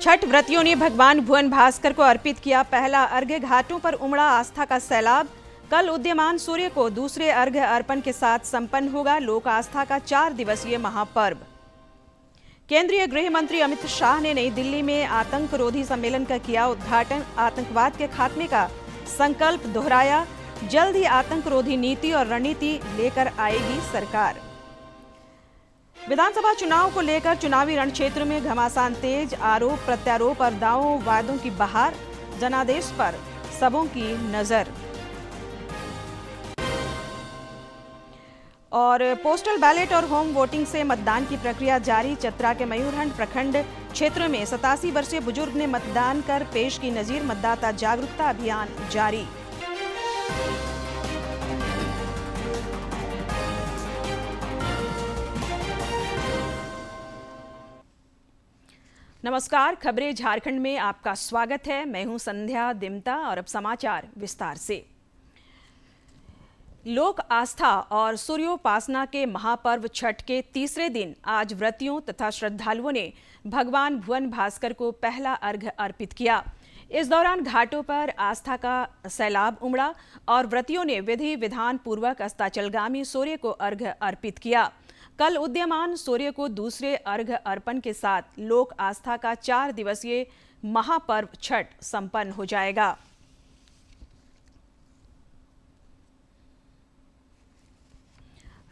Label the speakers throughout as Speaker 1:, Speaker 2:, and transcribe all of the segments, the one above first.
Speaker 1: छठ व्रतियों ने भगवान भुवन भास्कर को अर्पित किया पहला अर्घ्य। घाटों पर उमड़ा आस्था का सैलाब। कल उदीयमान सूर्य को दूसरे अर्घ्य अर्पण के साथ संपन्न होगा लोक आस्था का 4 दिवसीय महापर्व। केंद्रीय गृह मंत्री अमित शाह ने नई दिल्ली में आतंकरोधी सम्मेलन का किया उद्घाटन। आतंकवाद के खात्मे का संकल्प दोहराया। जल्द ही आतंकरोधी नीति और रणनीति लेकर आएगी सरकार। विधानसभा चुनाव को लेकर चुनावी रणक्षेत्र में घमासान तेज। आरोप प्रत्यारोप और दावों वादों की बहार। जनादेश पर सबों की नजर। और पोस्टल बैलेट और होम वोटिंग से मतदान की प्रक्रिया जारी। चतरा के मयूरहंड प्रखंड क्षेत्र में 87 वर्षीय बुजुर्ग ने मतदान कर पेश की नजीर। मतदाता जागरूकता अभियान जारी। नमस्कार, खबरें झारखंड में आपका स्वागत है। मैं हूं संध्या दिमता और अब समाचार विस्तार से। लोक आस्था और सूर्योपासना के महापर्व छठ के तीसरे दिन आज व्रतियों तथा श्रद्धालुओं ने भगवान भुवन भास्कर को पहला अर्घ्य अर्पित किया। इस दौरान घाटों पर आस्था का सैलाब उमड़ा और व्रतियों ने विधि विधान पूर्वक अस्ताचलगामी सूर्य को अर्घ्य अर्पित किया। कल उदीयमान सूर्य को दूसरे अर्घ्य अर्पण के साथ लोक आस्था का 4 दिवसीय महापर्व छठ संपन्न हो जाएगा।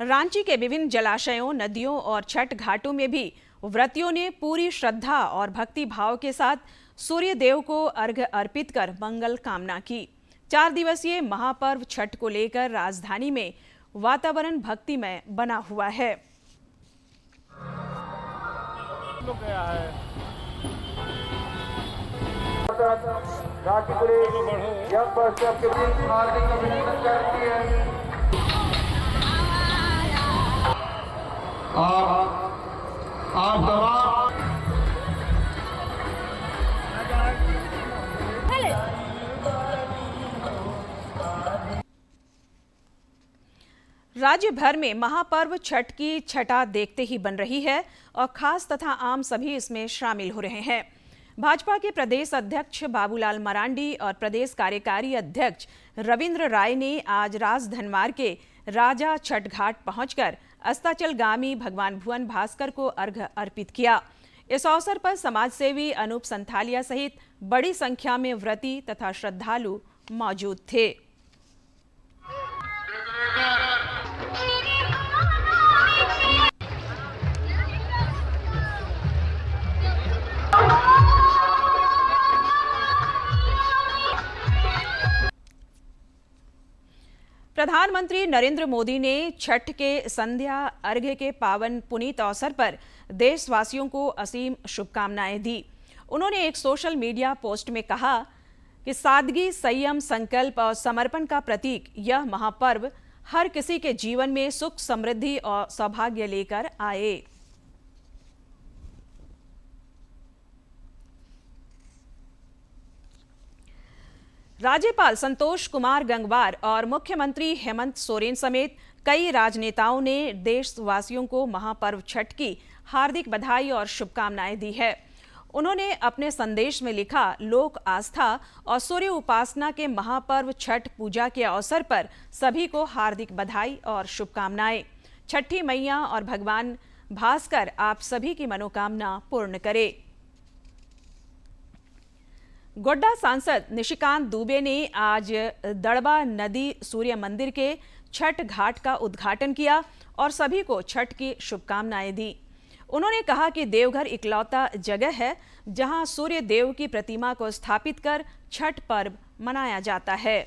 Speaker 1: रांची के विभिन्न जलाशयों, नदियों और छठ घाटों में भी व्रतियों ने पूरी श्रद्धा और भक्ति भाव के साथ सूर्य देव को अर्घ्य अर्पित कर मंगल कामना की। 4 दिवसीय महापर्व छठ को लेकर राजधानी में वातावरण भक्तिमय बना हुआ है।
Speaker 2: गया है
Speaker 1: राज्य भर में महापर्व छठ की छटा देखते ही बन रही है और खास तथा आम सभी इसमें शामिल हो रहे हैं। भाजपा के प्रदेश अध्यक्ष बाबूलाल मरांडी और प्रदेश कार्यकारी अध्यक्ष रविंद्र राय ने आज राजधनवार के राजा छठ घाट पहुंचकर अस्ताचलगामी भगवान भुवन भास्कर को अर्घ्य अर्पित किया। इस अवसर पर समाजसेवी अनूप संथालिया सहित बड़ी संख्या में व्रती तथा श्रद्धालु मौजूद थे। प्रधानमंत्री नरेंद्र मोदी ने छठ के संध्या अर्घ्य के पावन पुनीत अवसर पर देशवासियों को असीम शुभकामनाएं दी। उन्होंने एक सोशल मीडिया पोस्ट में कहा कि सादगी, संयम, संकल्प और समर्पण का प्रतीक यह महापर्व हर किसी के जीवन में सुख, समृद्धि और सौभाग्य लेकर आए। राज्यपाल संतोष कुमार गंगवार और मुख्यमंत्री हेमंत सोरेन समेत कई राजनेताओं ने देशवासियों को महापर्व छठ की हार्दिक बधाई और शुभकामनाएं दी है। उन्होंने अपने संदेश में लिखा, लोक आस्था और सूर्य उपासना के महापर्व छठ पूजा के अवसर पर सभी को हार्दिक बधाई और शुभकामनाएं। छठी मैया और भगवान भास्कर आप सभी की मनोकामना पूर्ण करे। गोड्डा सांसद निशिकांत दुबे ने आज दड़बा नदी सूर्य मंदिर के छठ घाट का उद्घाटन किया और सभी को छठ की शुभकामनाएं दी। उन्होंने कहा कि देवघर इकलौता जगह है जहां सूर्य देव की प्रतिमा को स्थापित कर छठ पर्व मनाया जाता है।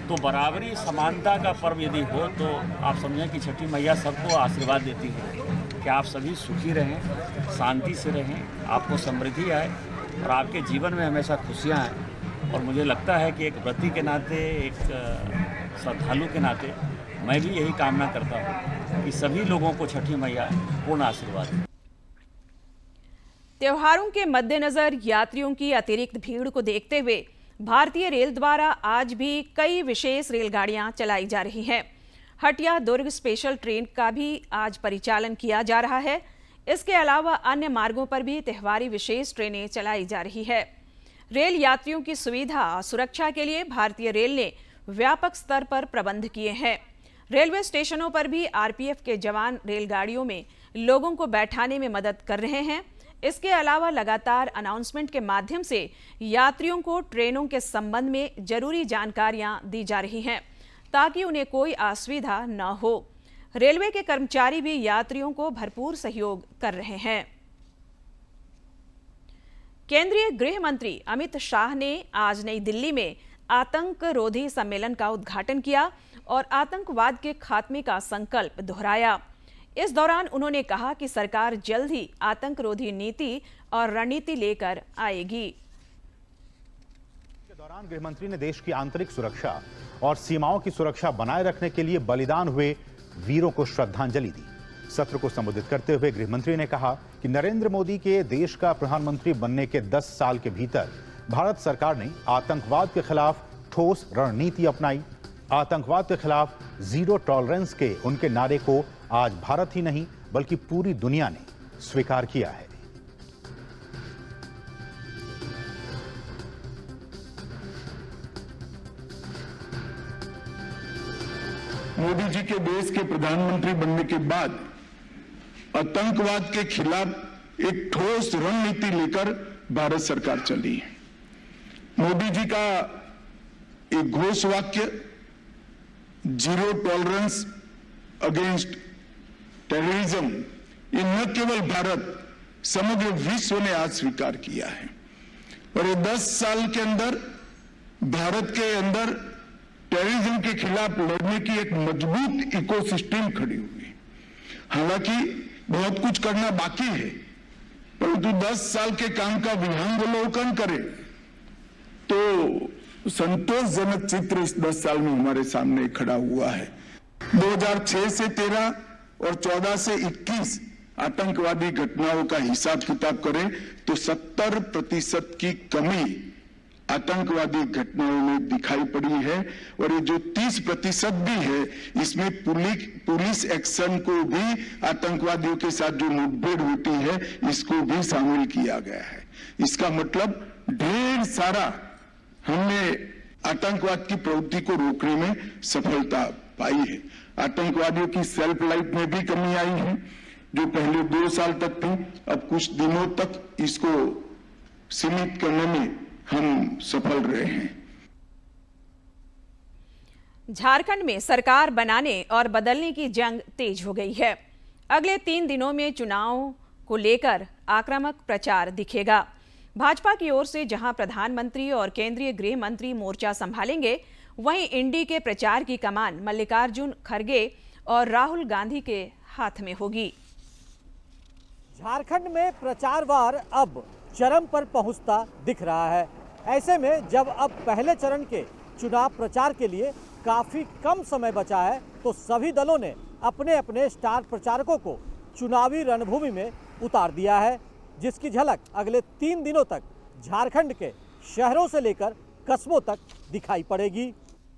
Speaker 2: तो बराबरी समानता का पर्व यदि हो तो आप समझें कि छठी मैया सबको आशीर्वाद देती है कि आप सभी सुखी रहें, शांति से रहें, आपको समृद्धि आए और आपके जीवन में हमेशा खुशियाँ आए। और मुझे लगता है कि एक व्रती के नाते, एक श्रद्धालु के नाते मैं भी यही कामना करता हूँ कि सभी लोगों को छठी मैया पूर्ण आशीर्वाद दें।
Speaker 1: त्योहारों के मद्देनजर यात्रियों की अतिरिक्त भीड़ को देखते हुए भारतीय रेल द्वारा आज भी कई विशेष रेलगाड़ियां चलाई जा रही हैं। हटिया दुर्ग स्पेशल ट्रेन का भी आज परिचालन किया जा रहा है। इसके अलावा अन्य मार्गों पर भी त्योहारी विशेष ट्रेनें चलाई जा रही है। रेल यात्रियों की सुविधा और सुरक्षा के लिए भारतीय रेल ने व्यापक स्तर पर प्रबंध किए हैं। रेलवे स्टेशनों पर भी आरपीएफ के जवान रेलगाड़ियों में लोगों को बैठाने में मदद कर रहे हैं। इसके अलावा लगातार अनाउंसमेंट के माध्यम से यात्रियों को ट्रेनों के संबंध में जरूरी जानकारियां दी जा रही हैं ताकि उन्हें कोई असुविधा न हो। रेलवे के कर्मचारी भी यात्रियों को भरपूर सहयोग कर रहे हैं। केंद्रीय गृह मंत्री अमित शाह ने आज नई दिल्ली में आतंक रोधी सम्मेलन का उद्घाटन किया और आतंकवाद के खात्मे का संकल्प दोहराया। इस दौरान उन्होंने कहा कि सरकार जल्द ही आतंक रोधी नीति और रणनीति लेकर आएगी।
Speaker 3: के दौरान गृह मंत्री ने देश की आंतरिक सुरक्षा और सीमाओं की सुरक्षा बनाए रखने के लिए बलिदान हुए वीरों को श्रद्धांजलि दी। सत्र को संबोधित करते हुए गृह मंत्री ने कहा कि नरेंद्र मोदी के देश का प्रधानमंत्री बनने के 10 साल के भीतर भारत सरकार ने आतंकवाद के खिलाफ ठोस रणनीति अपनाई। आतंकवाद के खिलाफ जीरो टॉलरेंस के उनके नारे को आज भारत ही नहीं बल्कि पूरी दुनिया ने स्वीकार किया है।
Speaker 4: मोदी जी के देश के प्रधानमंत्री बनने के बाद आतंकवाद के खिलाफ एक ठोस रणनीति लेकर भारत सरकार चली है। मोदी जी का एक घोष वाक्य जीरो टॉलरेंस अगेंस्ट टेररिज्म, ये न केवल भारत समग्र विश्व ने आज स्वीकार किया है और ये 10 साल के अंदर भारत के अंदर टेररिज्म के खिलाफ लड़ने की एक मजबूत इकोसिस्टम खड़ी हुई। हालांकि बहुत कुछ करना बाकी है, परंतु 10 साल के काम का विहंगावलोकन करें तो संतोषजनक चित्र इस 10 साल में हमारे सामने खड़ा हुआ है। 2006 से 13 और 14 से 21 आतंकवादी घटनाओं का हिसाब किताब करें तो 70% की कमी आतंकवादी घटनाओं में दिखाई पड़ी है और ये जो 30% भी है इसमें पुलिस एक्शन को भी आतंकवादियों के साथ जो मुठभेड़ होती है इसको भी शामिल किया गया है। इसका मतलब ढेर सारा हमने आतंकवाद की प्रवृत्ति को रोकने में सफलता पाई है। आतंकवादियों की सेल्फ लाइफ में भी कमी आई है, जो पहले 2 साल तक थी अब कुछ दिनों तक इसको सीमित करने में हम सफल रहे हैं।
Speaker 1: झारखंड में सरकार बनाने और बदलने की जंग तेज हो गई है। अगले 3 दिनों में चुनाव को लेकर आक्रामक प्रचार दिखेगा। भाजपा की ओर से जहां प्रधानमंत्री और केंद्रीय गृह मंत्री मोर्चा संभालेंगे, वहीं इंडी के प्रचार की कमान मल्लिकार्जुन खड़गे और राहुल गांधी के हाथ में होगी।
Speaker 5: झारखंड में प्रचार वार अब चरम पर पहुंचता दिख रहा है। ऐसे में जब अब पहले चरण के चुनाव प्रचार के लिए काफी कम समय बचा है, तो सभी दलों ने अपने अपने स्टार प्रचारकों को चुनावी रणभूमि में उतार दिया है, जिसकी झलक अगले 3 दिनों तक झारखंड के शहरों से लेकर कस्बों तक दिखाई पड़ेगी।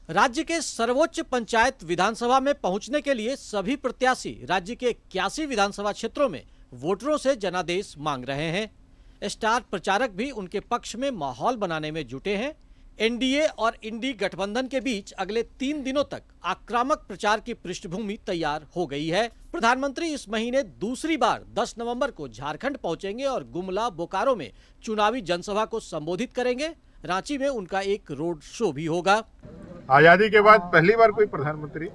Speaker 5: राज्य के सर्वोच्च पंचायत विधानसभा में पहुंचने के लिए सभी प्रत्याशी राज्य के 81 विधानसभा क्षेत्रों में वोटरों से जनादेश मांग रहे हैं। स्टार प्रचारक भी उनके पक्ष में माहौल बनाने में जुटे हैं। एनडीए और इंडी गठबंधन के बीच अगले 3 दिनों तक आक्रामक प्रचार की पृष्ठभूमि तैयार हो गई है। प्रधानमंत्री इस महीने दूसरी बार 10 नवंबर को झारखंड पहुंचेंगे और गुमला, बोकारो में चुनावी जनसभा को संबोधित करेंगे। रांची में उनका एक रोड शो भी होगा।
Speaker 6: आजादी के बाद पहली बार कोई प्रधानमंत्री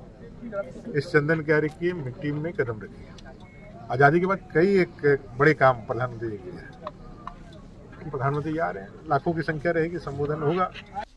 Speaker 6: इस चंदन क्यारी की मिट्टी में कदम रखी। आजादी के बाद कई एक बड़े काम प्रधानमंत्री ने किए हैं। प्रधानमंत्री आ रहे हैं, लाखों की संख्या रहेगी, संबोधन होगा।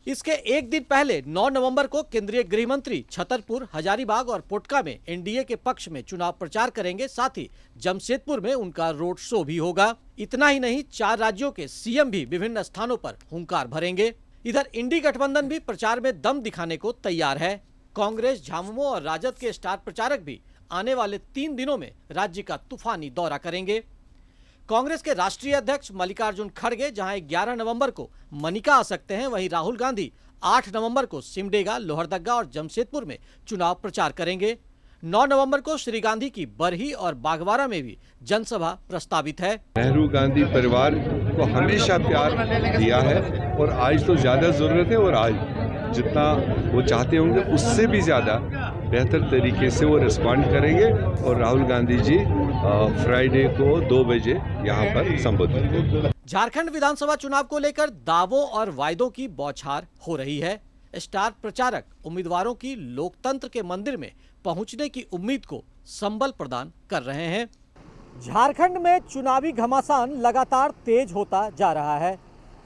Speaker 5: इसके एक दिन पहले 9 नवंबर को केंद्रीय गृह मंत्री छतरपुर, हजारीबाग और पोटका में एनडीए के पक्ष में चुनाव प्रचार करेंगे। साथ ही जमशेदपुर में उनका रोड शो भी होगा। इतना ही नहीं, 4 राज्यों के सीएम भी विभिन्न स्थानों पर हुंकार भरेंगे। इधर इंडी गठबंधन भी प्रचार में दम दिखाने को तैयार है। कांग्रेस, झामुमो और राजद के स्टार प्रचारक भी आने वाले 3 दिनों में राज्य का तूफानी दौरा करेंगे। कांग्रेस के राष्ट्रीय अध्यक्ष मल्लिकार्जुन खड़गे जहां 11 नवंबर को मनिका आ सकते हैं, वहीं राहुल गांधी 8 नवंबर को सिमडेगा, लोहरदगा और जमशेदपुर में चुनाव प्रचार करेंगे। 9 नवंबर को श्री गांधी की बरही और बागवाड़ा में भी जनसभा प्रस्तावित है।
Speaker 7: नेहरू गांधी परिवार को हमेशा प्यार दिया है और आज तो ज्यादा जरूरत है, और आज जितना वो चाहते होंगे उससे भी ज्यादा बेहतर तरीके से वो रिस्पॉन्ड करेंगे। और राहुल गांधी जी फ्राइडे को 2 बजे यहाँ पर संबोधित करेंगे।
Speaker 5: झारखंड विधानसभा चुनाव को लेकर दावों और वायदों की बौछार हो रही है। स्टार प्रचारक उम्मीदवारों की लोकतंत्र के मंदिर में पहुंचने की उम्मीद को संबल प्रदान कर रहे हैं। झारखंड में चुनावी घमासान लगातार तेज होता जा रहा है।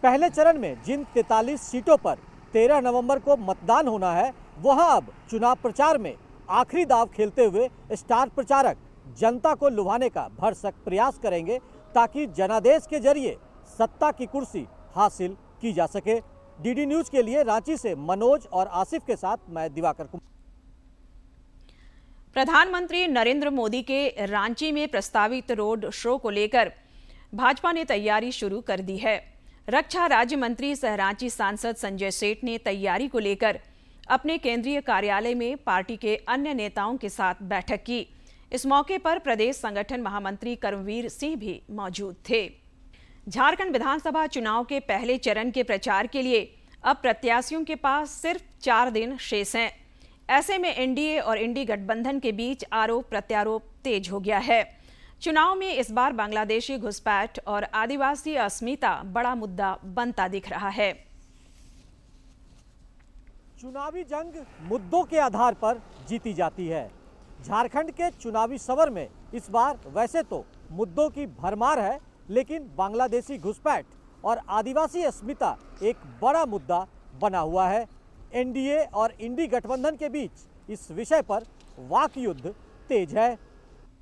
Speaker 5: पहले चरण में जिन 43 सीटों पर 13 नवंबर को मतदान होना है, वहां अब चुनाव प्रचार में आखिरी दाव खेलते हुए स्टार प्रचारक जनता को लुभाने का भरसक प्रयास करेंगे ताकि जनादेश के जरिए सत्ता की कुर्सी हासिल की जा सके। डीडी न्यूज के लिए रांची से मनोज और आसिफ के साथ मैं दिवाकर कुमार।
Speaker 1: प्रधानमंत्री नरेंद्र मोदी के रांची में प्रस्तावित रोड शो को लेकर भाजपा ने तैयारी शुरू कर दी है। रक्षा राज्य मंत्री सह रांची सांसद संजय सेठ ने तैयारी को लेकर अपने केंद्रीय कार्यालय में पार्टी के अन्य नेताओं के साथ बैठक की। इस मौके पर प्रदेश संगठन महामंत्री कर्मवीर सिंह भी मौजूद थे। झारखंड विधानसभा चुनाव के पहले चरण के प्रचार के लिए अब प्रत्याशियों के पास सिर्फ 4 दिन शेष हैं। ऐसे में एनडीए और इंडी गठबंधन के बीच आरोप प्रत्यारोप तेज हो गया है। चुनाव में इस बार बांग्लादेशी घुसपैठ और आदिवासी अस्मिता बड़ा मुद्दा बनता दिख रहा है।
Speaker 5: चुनावी जंग मुद्दों के आधार पर जीती जाती है। झारखंड के चुनावी समर में इस बार वैसे तो मुद्दों की भरमार है, लेकिन बांग्लादेशी घुसपैठ और आदिवासी अस्मिता एक बड़ा मुद्दा बना हुआ है। एनडीए और इंडी गठबंधन के बीच इस विषय पर वाक युद्ध तेज है।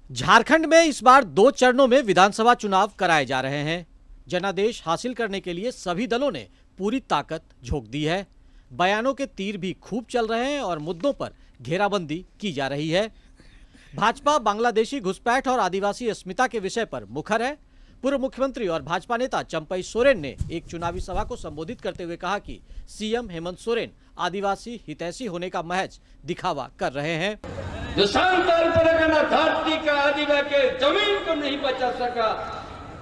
Speaker 5: झारखंड में इस बार 2 चरणों में विधानसभा चुनाव कराए जा रहे हैं। जनादेश हासिल करने के लिए सभी दलों ने पूरी ताकत झोंक दी है। बयानों के तीर भी खूब चल रहे हैं और मुद्दों पर घेराबंदी की जा रही है। भाजपा बांग्लादेशी घुसपैठ और आदिवासी अस्मिता के विषय पर मुखर है। पूर्व मुख्यमंत्री और भाजपा नेता चंपई सोरेन ने एक चुनावी सभा को संबोधित करते हुए कहा कि सीएम हेमंत सोरेन आदिवासी हितैषी होने का महज दिखावा कर रहे हैं।
Speaker 8: जो सांताल परगना धरती का आदिवासी के जमीन को नहीं बचा सका,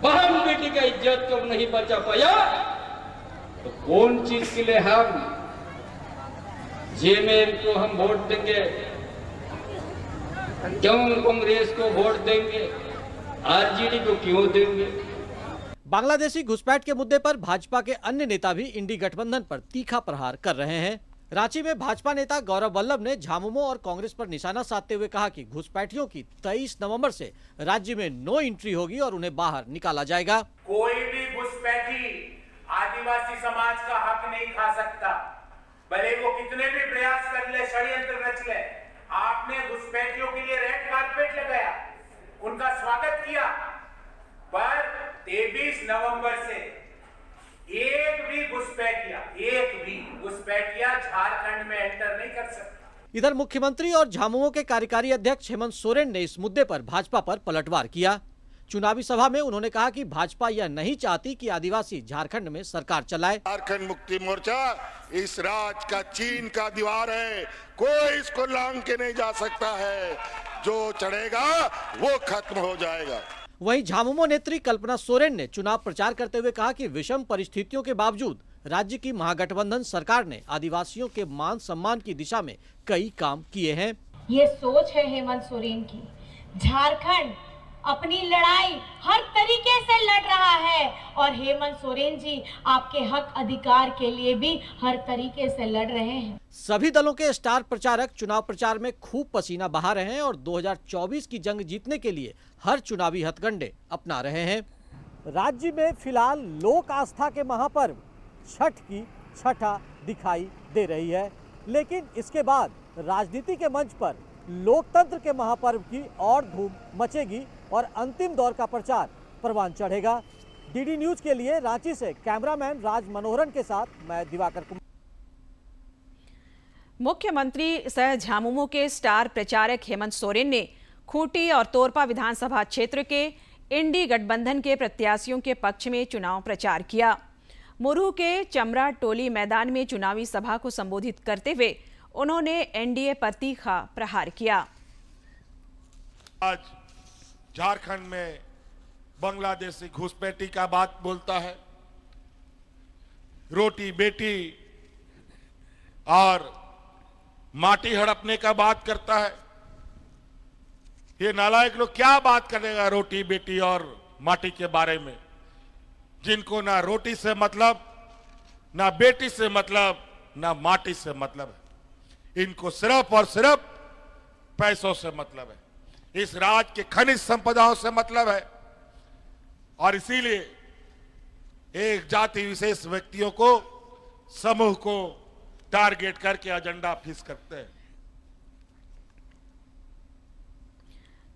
Speaker 8: बहन बेटी का इज्जत को नहीं बचा पाया, तो कौन चीज के लिए हम जेएमएम को हम वोट देंगे, क्यों कांग्रेस को वोट देंगे, आरजेडी को क्यों देंगे।
Speaker 5: बांग्लादेशी घुसपैठ के मुद्दे पर भाजपा के अन्य नेता भी इंडी गठबंधन पर तीखा प्रहार कर रहे हैं। रांची में भाजपा नेता गौरव वल्लभ ने झामुमो और कांग्रेस पर निशाना साधते हुए कहा कि घुसपैठियों की 23 नवंबर से राज्य में नो एंट्री होगी और उन्हें बाहर निकाला जाएगा।
Speaker 9: कोई भी घुसपैठी आदिवासी समाज का हक नहीं खा सकता, भले वो कितने भी प्रयास कर ले, षड्यंत्र रच ले। आपने घुसपैठियों के लिए रेड कारपेट लगाया, उनका स्वागत किया, पर 23 नवंबर से एक भी घुसपैठिया झारखंड में एंटर नहीं कर सकता।
Speaker 5: इधर मुख्यमंत्री और झामुमो के कार्यकारी अध्यक्ष हेमंत सोरेन ने इस मुद्दे पर भाजपा पर पलटवार किया। चुनावी सभा में उन्होंने कहा कि भाजपा यह नहीं चाहती कि आदिवासी झारखंड में सरकार चलाए।
Speaker 4: झारखंड मुक्ति मोर्चा इस राज्य का चीन का दीवार है, कोई इसको लांग के नहीं जा सकता है। जो चढ़ेगा वो खत्म हो जाएगा।
Speaker 5: वहीं झामुमो नेत्री कल्पना सोरेन ने चुनाव प्रचार करते हुए कहा कि विषम परिस्थितियों के बावजूद राज्य की महागठबंधन सरकार ने आदिवासियों के मान सम्मान की दिशा में कई काम किए हैं।
Speaker 10: ये सोच है हेमंत सोरेन की। झारखंड अपनी लड़ाई हर तरीके से लड़ रहा है और हेमंत सोरेन जी आपके हक अधिकार के लिए भी हर तरीके से लड़ रहे हैं।
Speaker 5: सभी दलों के स्टार प्रचारक चुनाव प्रचार में खूब पसीना बहा रहे हैं और 2024 की जंग जीतने के लिए हर चुनावी हथकंडे अपना रहे हैं। राज्य में फिलहाल लोक आस्था के महापर्व छठ की छठा दिखाई दे रही है, लेकिन इसके बाद राजनीति के मंच पर लोकतंत्र के महापर्व की और धूम मचेगी और अंतिम दौर का प्रचार परवान चढ़ेगा। डीडी न्यूज के लिए रांची से कैमरामैन राज मनोहरन के साथ मैं दिवाकर कुमार।
Speaker 1: मुख्यमंत्री सह झामुमो के स्टार प्रचारक हेमंत सोरेन ने खूंटी और तोरपा विधानसभा क्षेत्र के इंडी गठबंधन के प्रत्याशियों के पक्ष में चुनाव प्रचार किया। मुरहू के चमरा टोली मैदान में चुनावी सभा को संबोधित करते हुए उन्होंने एनडीए पर तीखा प्रहार किया।
Speaker 11: आज झारखंड में बांग्लादेशी घुसपैठी का बात बोलता है, रोटी बेटी और माटी हड़पने का बात करता है। ये नालायक लोग क्या बात करेगा रोटी बेटी और माटी के बारे में, जिनको ना रोटी से मतलब, ना बेटी से मतलब, ना माटी से मतलब है। इनको सिर्फ और सिर्फ पैसों से मतलब है, इस राज्य के खनिज संपदाओं से मतलब है। और इसीलिए एक जाति विशेष व्यक्तियों को, समूह को टारगेट करके एजेंडा फिक्स करते हैं।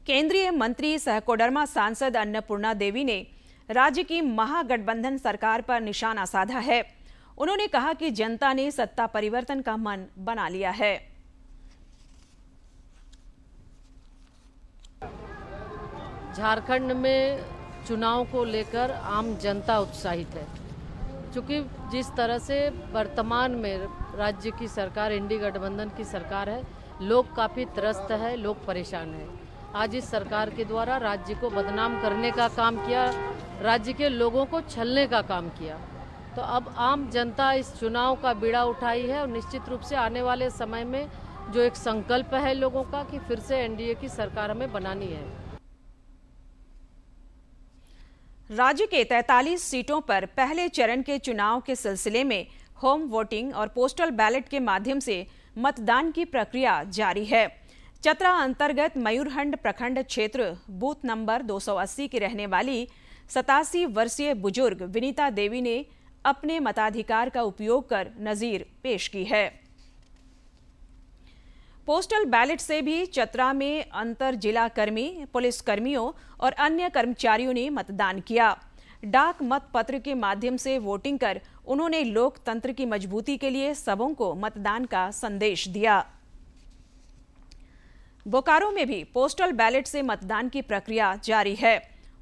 Speaker 1: केंद्रीय मंत्री सह कोडरमा सांसद अन्नपूर्णा देवी ने राज्य की महागठबंधन सरकार पर निशाना साधा है। उन्होंने कहा कि जनता ने सत्ता परिवर्तन का मन बना लिया है।
Speaker 12: झारखंड में चुनाव को लेकर आम जनता उत्साहित है, क्योंकि जिस तरह से वर्तमान में राज्य की सरकार इंडी गठबंधन की सरकार है, लोग काफ़ी त्रस्त है, लोग परेशान हैं। आज इस सरकार के द्वारा राज्य को बदनाम करने का काम किया, राज्य के लोगों को छलने का काम किया। तो अब आम जनता इस चुनाव का बीड़ा उठाई है और निश्चित रूप से आने वाले समय में जो एक संकल्प है लोगों का कि फिर से एनडीए की सरकार हमें बनानी है।
Speaker 1: राज्य के 43 सीटों पर पहले चरण के चुनाव के सिलसिले में होम वोटिंग और पोस्टल बैलेट के माध्यम से मतदान की प्रक्रिया जारी है। चतरा अंतर्गत मयूरहंड प्रखंड क्षेत्र बूथ नंबर 280 की रहने वाली 87 वर्षीय बुजुर्ग विनीता देवी ने अपने मताधिकार का उपयोग कर नजीर पेश की है। पोस्टल बैलेट से भी चतरा में अंतर जिला कर्मी, पुलिस कर्मियों और अन्य कर्मचारियों ने मतदान किया। डाक मत पत्र के माध्यम से वोटिंग कर उन्होंने लोकतंत्र की मजबूती के लिए सबों को मतदान का संदेश दिया। बोकारो में भी पोस्टल बैलेट से मतदान की प्रक्रिया जारी है।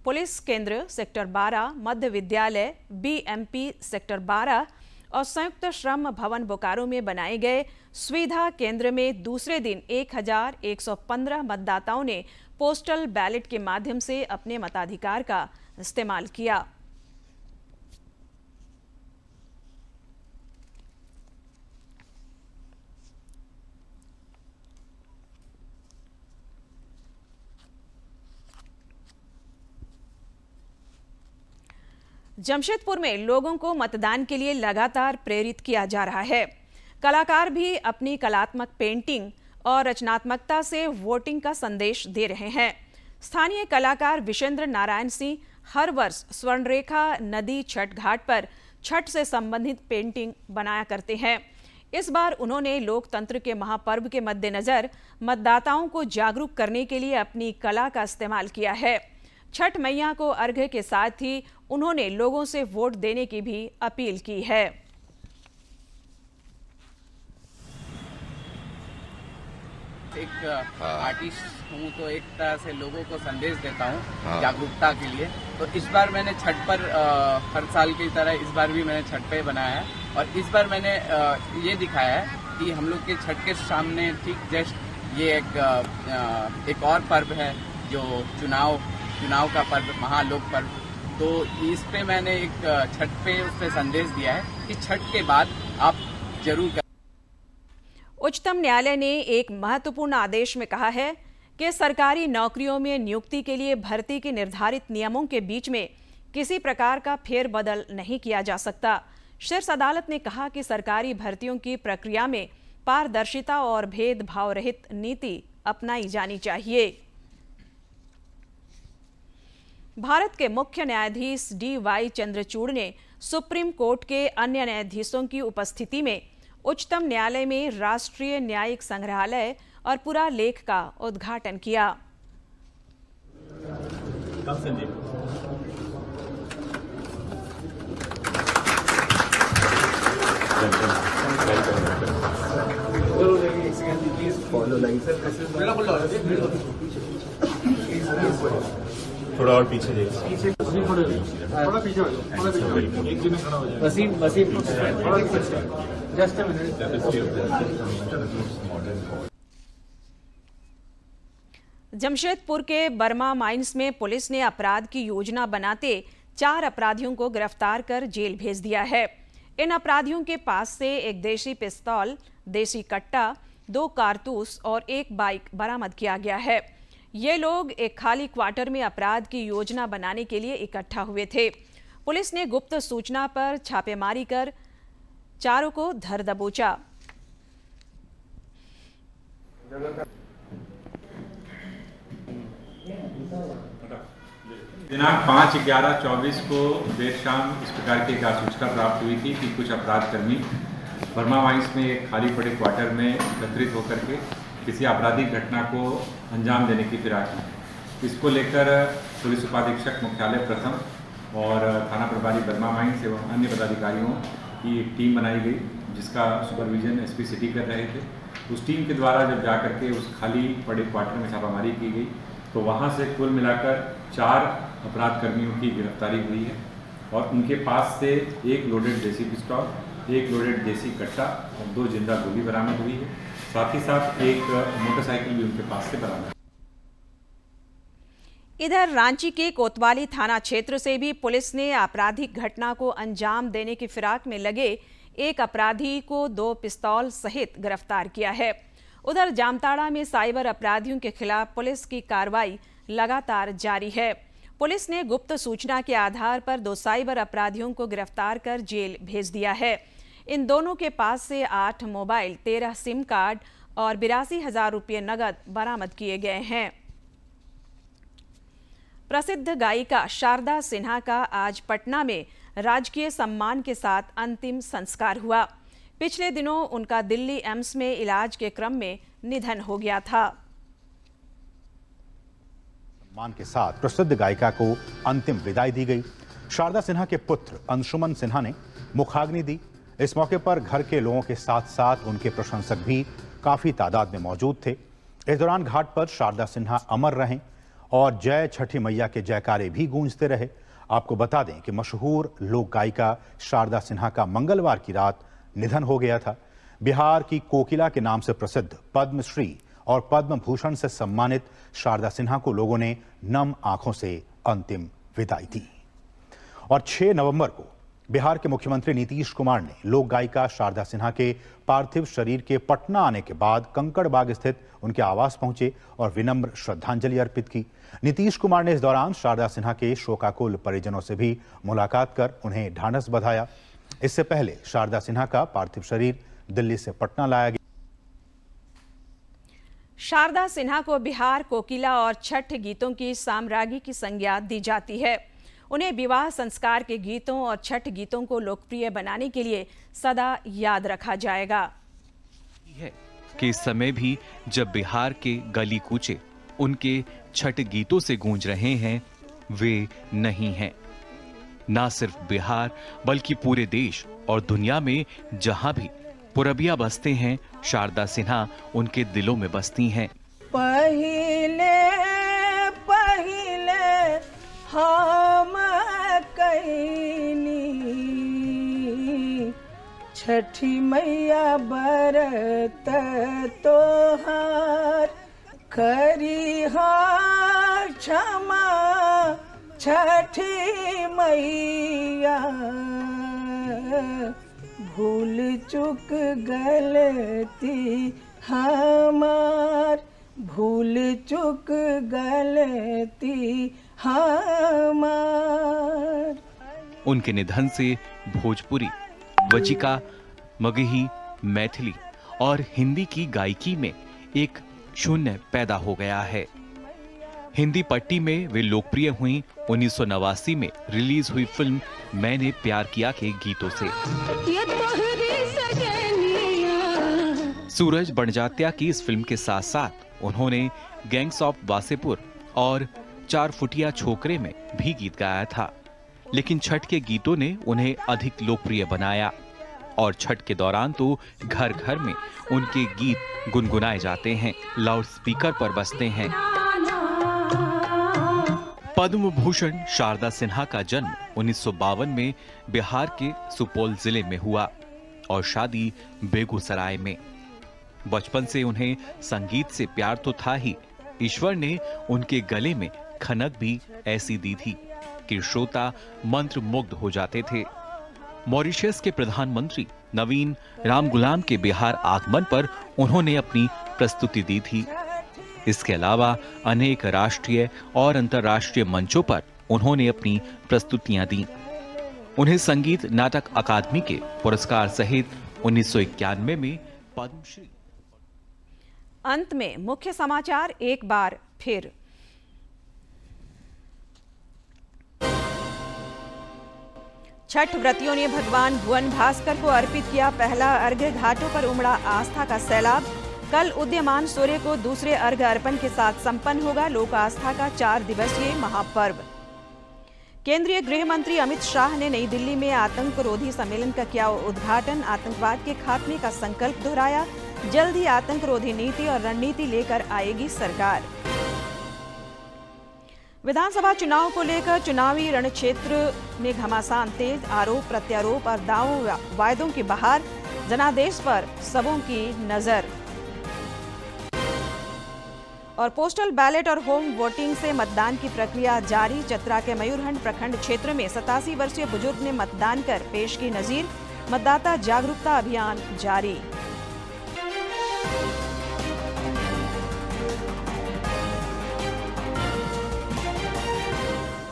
Speaker 1: पुलिस केंद्र सेक्टर 12, मध्य विद्यालय बीएमपी सेक्टर 12 और संयुक्त श्रम भवन बोकारो में बनाए गए सुविधा केंद्र में दूसरे दिन 1115 मतदाताओं ने पोस्टल बैलेट के माध्यम से अपने मताधिकार का इस्तेमाल किया। जमशेदपुर में लोगों को मतदान के लिए लगातार प्रेरित किया जा रहा है। कलाकार भी अपनी कलात्मक पेंटिंग और रचनात्मकता से वोटिंग का संदेश दे रहे हैं। स्थानीय कलाकार विशेंद्र नारायण सिंह हर वर्ष स्वर्णरेखा नदी छठ घाट पर छठ से संबंधित पेंटिंग बनाया करते हैं। इस बार उन्होंने लोकतंत्र के महापर्व के मद्देनजर मतदाताओं को जागरूक करने के लिए अपनी कला का इस्तेमाल किया है। छठ मैया को अर्घ्य के साथ ही उन्होंने लोगों से वोट देने की भी अपील की है।
Speaker 13: एक आर्टिस्ट हूँ तो एक तरह से लोगों को संदेश देता हूँ जागरूकता के लिए। तो इस बार मैंने छठ पर हर साल की तरह इस बार भी मैंने छठ पे बनाया है और इस बार मैंने ये दिखाया है कि हम लोग के छठ के सामने ठीक जस्ट ये एक और पर्व है जो चुनाव का पर्व, महालोक पर्व। तो इस पे मैंने एक छठ पे उस पे संदेश दिया है कि छठ के बाद आप जरूर करें।
Speaker 1: उच्चतम न्यायालय ने एक महत्वपूर्ण आदेश में कहा है कि सरकारी नौकरियों में नियुक्ति के लिए भर्ती के निर्धारित नियमों के बीच में किसी प्रकार का फेरबदल नहीं किया जा सकता। शीर्ष अदालत ने कहा कि सरकारी भर्तियों की प्रक्रिया में पारदर्शिता और भेदभाव रहित नीति अपनाई जानी चाहिए। भारत के मुख्य न्यायाधीश डी.वाई. चंद्रचूड़ ने सुप्रीम कोर्ट के अन्य न्यायाधीशों की उपस्थिति में उच्चतम न्यायालय में राष्ट्रीय न्यायिक संग्रहालय और पुरालेख का उद्घाटन किया।
Speaker 6: थोड़ा और पीछे देखिए।
Speaker 1: जमशेदपुर के बर्मा माइंस में पुलिस ने अपराध की योजना बनाते 4 अपराधियों को गिरफ्तार कर जेल भेज दिया है। इन अपराधियों के पास से एक देशी पिस्तौल, देसी कट्टा, 2 कारतूस और 1 बाइक बरामद किया गया है। ये लोग एक खाली क्वार्टर में अपराध की योजना बनाने के लिए इकट्ठा हुए थे। पुलिस ने गुप्त सूचना पर छापेमारी कर चारों को धर दबोचा।
Speaker 14: दिनांक 5/11/24 को देर शाम इस प्रकार की एक सूचना प्राप्त हुई थी कि कुछ अपराधकर्मी बर्मा माइंस में एक खाली पड़े क्वार्टर में एकत्रित होकर के किसी आपराधिक घटना को अंजाम देने की फिराक में। इसको लेकर पुलिस उपाधीक्षक मुख्यालय प्रथम और थाना प्रभारी बर्मा माइंस एवं अन्य पदाधिकारियों की एक टीम बनाई गई, जिसका सुपरविजन एसपी सिटी कर रहे थे। उस टीम के द्वारा जब जाकर के उस खाली पड़े क्वार्टर में छापामारी की गई तो वहाँ से कुल मिलाकर 4 अपराध कर्मियों की गिरफ्तारी हुई है और उनके पास से 1 लोडेड देसी पिस्तौल, 1 लोडेड देसी कट्टा और 2 जिंदा गोली बरामद हुई है। साथ ही साथ एक मोटरसाइकिल भी उनके पास से बरामद।
Speaker 1: इधर रांची के कोतवाली थाना क्षेत्र से भी पुलिस ने आपराधिक घटना को अंजाम देने की फिराक में लगे एक अपराधी को 2 पिस्तौल सहित गिरफ्तार किया है। उधर जामताड़ा में साइबर अपराधियों के खिलाफ पुलिस की कार्रवाई लगातार जारी है। पुलिस ने गुप्त सूचना के आधार पर 2 साइबर अपराधियों को गिरफ्तार कर जेल भेज दिया है। इन दोनों के पास से 8 मोबाइल, 13 सिम कार्ड और 82,000 रुपये नगद बरामद किए गए हैं। प्रसिद्ध गायिका शारदा सिन्हा का आज पटना में राजकीय सम्मान के साथ अंतिम संस्कार हुआ। पिछले दिनों उनका दिल्ली एम्स में इलाज के क्रम में निधन हो गया था।
Speaker 3: सम्मान के साथ प्रसिद्ध गायिका को अंतिम विदाई दी गई। शारदा सिन्हा के पुत्र अंशुमन सिन्हा ने मुखाग्नि दी। इस मौके पर घर के लोगों के साथ साथ उनके प्रशंसक भी काफी तादाद में मौजूद थे। इस दौरान घाट पर शारदा सिन्हा अमर रहें और जय छठी मैया के जयकारे भी गूंजते रहे। आपको बता दें कि मशहूर लोक गायिका शारदा सिन्हा का मंगलवार की रात निधन हो गया था। बिहार की कोकिला के नाम से प्रसिद्ध पद्मश्री और पद्म भूषण से सम्मानित शारदा सिन्हा को लोगों ने नम आंखों से अंतिम विदाई दी। और 6 नवंबर को बिहार के मुख्यमंत्री नीतीश कुमार ने लोक गायिका शारदा सिन्हा के पार्थिव शरीर के पटना आने के बाद कंकड़बाग स्थित उनके आवास पहुंचे और विनम्र श्रद्धांजलि अर्पित की। नीतीश कुमार ने इस दौरान शारदा सिन्हा के शोकाकुल परिजनों से भी मुलाकात कर उन्हें ढांढस बंधाया। इससे पहले शारदा सिन्हा का पार्थिव शरीर दिल्ली से पटना लाया गया।
Speaker 1: शारदा सिन्हा को बिहार कोकिला और छठ गीतों की साम्राज्ञी की संज्ञा दी जाती है। उन्हें विवाह संस्कार के गीतों और छठ गीतों को लोकप्रिय बनाने के लिए सदा याद रखा जाएगा।
Speaker 15: है कि इस समय भी जब बिहार के गली कूचे उनके छठ गीतों से गूंज रहे हैं, वे नहीं हैं। ना सिर्फ बिहार बल्कि पूरे देश और दुनिया में जहां भी पुरबिया बसते हैं, शारदा सिन्हा उनके दिलों में बसती हैं।
Speaker 16: पहिले पहिले हम कैनी छठी मैया बरत तोहार, करी क्षमा छठी मैया, भूल चूक गलती हमार, भूल चूक गलती हमार।
Speaker 15: उनके निधन से भोजपुरी, वजिका, मगही, मैथिली और हिंदी की गायकी में एक शून्य पैदा हो गया है। हिंदी पट्टी में वे लोकप्रिय हुई 1989 में रिलीज हुई फिल्म मैंने प्यार किया के गीतों से। सूरज बड़जात्या की इस फिल्म के साथ साथ उन्होंने गैंग्स ऑफ वासेपुर और 4 फुटिया छोकरे में भी गीत गाया था, लेकिन छठ के गीतों ने उन्हें अधिक लोकप्रिय बनाया। और छठ के दौरान तो घर घर में उनके गीत गुनगुनाए जाते हैं, लाउडस्पीकर पर बजते हैं। पद्म भूषण शारदा सिन्हा का जन्म 1952 में बिहार के सुपौल जिले में हुआ और शादी बेगूसराय में। बचपन से उन्हें संगीत से प्यार तो था ही, ईश्वर ने उनके गले में खनक भी ऐसी दी थी कि श्रोता मंत्रमुग्ध हो जाते थे। मॉरिशस के प्रधानमंत्री नवीन रामगुलाम के बिहार आगमन पर उन्होंने अपनी प्रस्तुति दी थी। इसके अलावा अनेक राष्ट्रीय और अंतर्राष्ट्रीय मंचों पर उन्होंने अपनी प्रस्तुतियां दी। उन्हें संगीत नाटक अकादमी के पुरस्कार सहित 1991 में पद्मश्री।
Speaker 1: अंत में मुख्य समाचार एक बार फिर। छठ व्रतियों ने भगवान भुवन भास्कर को अर्पित किया पहला अर्घ्य। घाटों पर उमड़ा आस्था का सैलाब। कल उदीयमान सूर्य को दूसरे अर्घ्य अर्पण के साथ संपन्न होगा लोक आस्था का 4 दिवसीय महापर्व। केंद्रीय गृह मंत्री अमित शाह ने नई दिल्ली में आतंकरोधी सम्मेलन का किया उद्घाटन। आतंकवाद के खात्मे का संकल्प दोहराया। जल्द ही आतंकरोधी नीति और रणनीति लेकर आएगी सरकार। विधानसभा चुनाव को लेकर चुनावी रणक्षेत्र में घमासान तेज। आरोप प्रत्यारोप और दावों वायदों की बहार। जनादेश पर सबों की नजर। और पोस्टल बैलेट और होम वोटिंग से मतदान की प्रक्रिया जारी। चतरा के मयूरहंड प्रखंड क्षेत्र में 87 वर्षीय बुजुर्ग ने मतदान कर पेश की नजीर। मतदाता जागरूकता अभियान जारी।